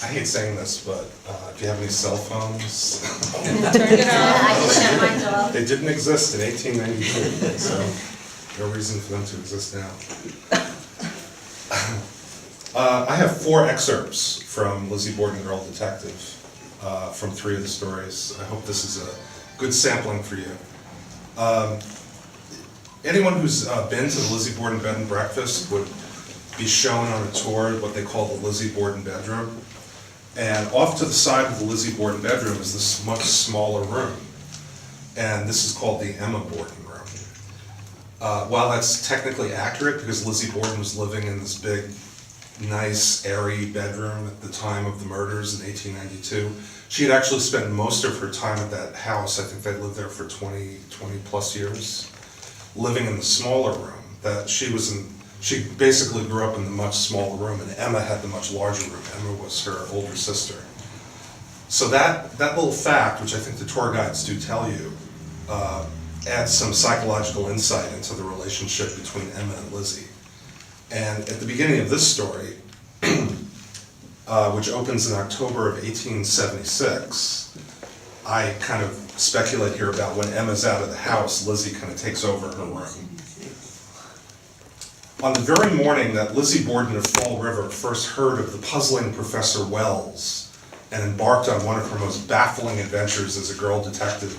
I hate saying this, but if you have any cell phones, Turn it on. I just shut mine off. they didn't exist in 1892, so no reason for them to exist now. I have 4 excerpts from Lizzie Borden, Girl Detective, from 3 of the stories. I hope this is a good sampling for you. Anyone who's been to the Lizzie Borden Bed and Breakfast would be shown on a tour what they call the Lizzie Borden bedroom. And off to the side of the Lizzie Borden bedroom is this much smaller room. And this is called the Emma Borden room. While that's technically accurate, because Lizzie Borden was living in this big, nice, airy bedroom at the time of the murders in 1892, she had actually spent most of her time at that house. I think they lived there for 20 plus years, living in the smaller room that she was in. She basically grew up in the much smaller room, and Emma had the much larger room. Emma was her older sister. So that little fact, which I think the tour guides do tell you, adds some psychological insight into the relationship between Emma and Lizzie. And at the beginning of this story, which opens in October of 1876, I kind of speculate here about when Emma's out of the house, Lizzie kind of takes over her room. On the very morning that Lizzie Borden of Fall River first heard of the puzzling Professor Wells and embarked on one of her most baffling adventures as a girl detective,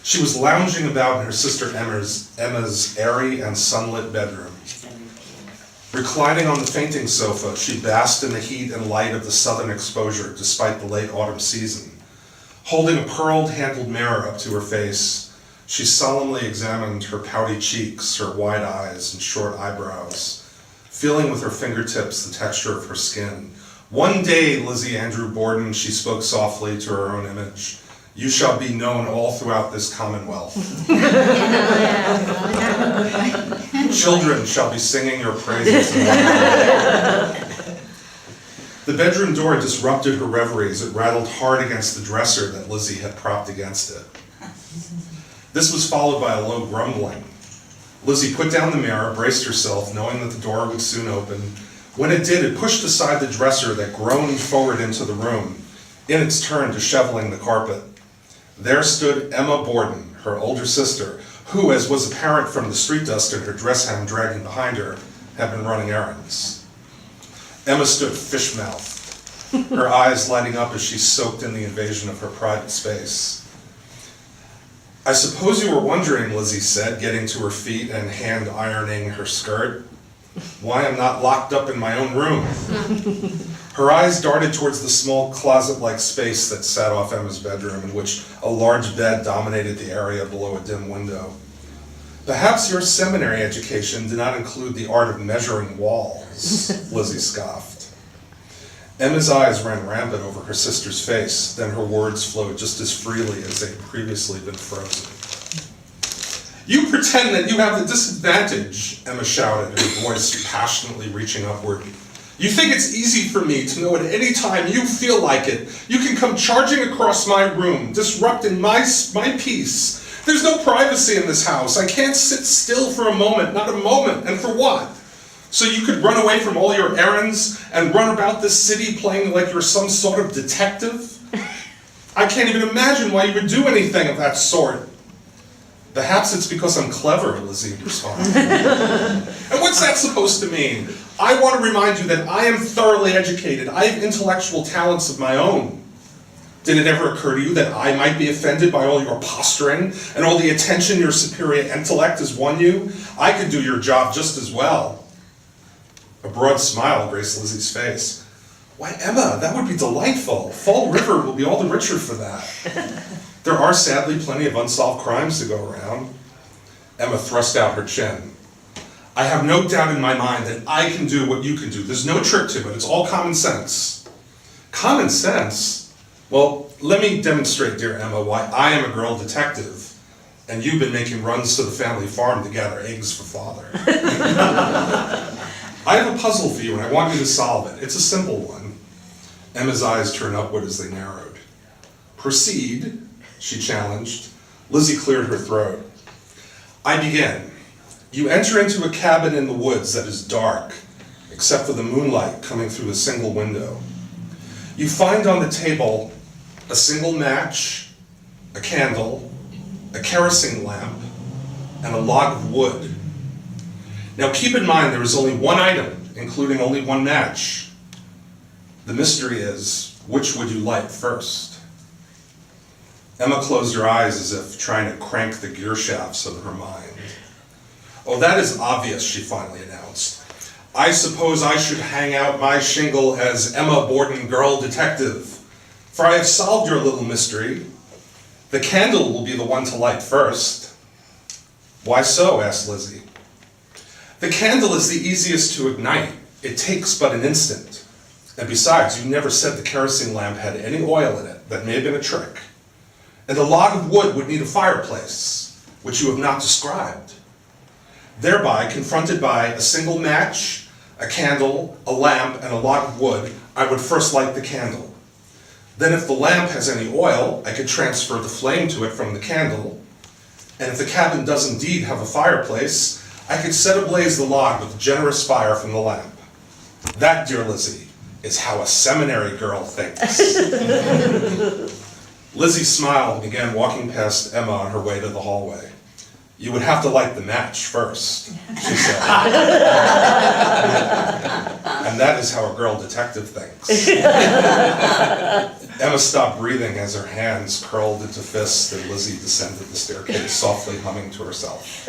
she was lounging about in her sister Emma's airy and sunlit bedroom. Reclining on the fainting sofa, she basked in the heat and light of the southern exposure despite the late autumn season. Holding a pearl-handled mirror up to her face, she solemnly examined her pouty cheeks, her wide eyes, and short eyebrows, feeling with her fingertips the texture of her skin. "One day, Lizzie Andrew Borden," she spoke softly to her own image, "you shall be known all throughout this commonwealth. Children shall be singing your praises." The bedroom door disrupted her reveries. It rattled hard against the dresser that Lizzie had propped against it. This was followed by a low grumbling. Lizzie put down the mirror, braced herself, knowing that the door would soon open. When it did, it pushed aside the dresser that groaned forward into the room, in its turn disheveling the carpet. There stood Emma Borden, her older sister, who, as was apparent from the street dust in her dress hem dragging behind her, had been running errands. Emma stood fish-mouthed, her eyes lighting up as she soaked in the invasion of her private space. "I suppose you were wondering," Lizzie said, getting to her feet and hand-ironing her skirt, "why I'm not locked up in my own room." Her eyes darted towards the small closet-like space that sat off Emma's bedroom, in which a large bed dominated the area below a dim window. "Perhaps your seminary education did not include the art of measuring walls," Lizzie scoffed. Emma's eyes ran rampant over her sister's face, then her words flowed just as freely as they'd previously been frozen. "You pretend that you have the disadvantage," Emma shouted, her voice passionately reaching upward. "You think it's easy for me to know at any time you feel like it, you can come charging across my room, disrupting my peace. There's no privacy in this house. I can't sit still for a moment, not a moment, and for what? So you could run away from all your errands and run about this city playing like you're some sort of detective? I can't even imagine why you would do anything of that sort." "Perhaps it's because I'm clever," Lizzie responded. "And what's that supposed to mean? I want to remind you that I am thoroughly educated. I have intellectual talents of my own. Did it ever occur to you that I might be offended by all your posturing and all the attention your superior intellect has won you? I could do your job just as well." A broad smile graced Lizzie's face. "Why, Emma, that would be delightful. Fall River will be all the richer for that. There are sadly plenty of unsolved crimes to go around." Emma thrust out her chin. "I have no doubt in my mind that I can do what you can do. There's no trick to it. It's all common sense." "Common sense? Well, let me demonstrate, dear Emma, why I am a girl detective, and you've been making runs to the family farm to gather eggs for father. I have a puzzle for you, and I want you to solve it. It's a simple one." Emma's eyes turned upward as they narrowed. "Proceed," she challenged. Lizzie cleared her throat. "I begin. You enter into a cabin in the woods that is dark, except for the moonlight coming through a single window. You find on the table a single match, a candle, a kerosene lamp, and a log of wood. Now keep in mind there is only one item, including only one match. The mystery is, which would you light first? Emma closed her eyes as if trying to crank the gear shafts of her mind. Oh, that is obvious, she finally announced. I suppose I should hang out my shingle as Emma Borden, girl detective, for I have solved your little mystery. The candle will be the one to light first. Why so? Asked Lizzie. The candle is the easiest to ignite. It takes but an instant. And besides, you never said the kerosene lamp had any oil in it. That may have been a trick. And the log of wood would need a fireplace, which you have not described. Thereby, confronted by a single match, a candle, a lamp, and a log of wood, I would first light the candle. Then if the lamp has any oil, I could transfer the flame to it from the candle. And if the cabin does indeed have a fireplace, I could set ablaze the log with generous fire from the lamp. That, dear Lizzie, is how a seminary girl thinks. Lizzie smiled and began walking past Emma on her way to the hallway. You would have to light the match first, she said. And that is how a girl detective thinks. Emma stopped breathing as her hands curled into fists and Lizzie descended the staircase, softly humming to herself.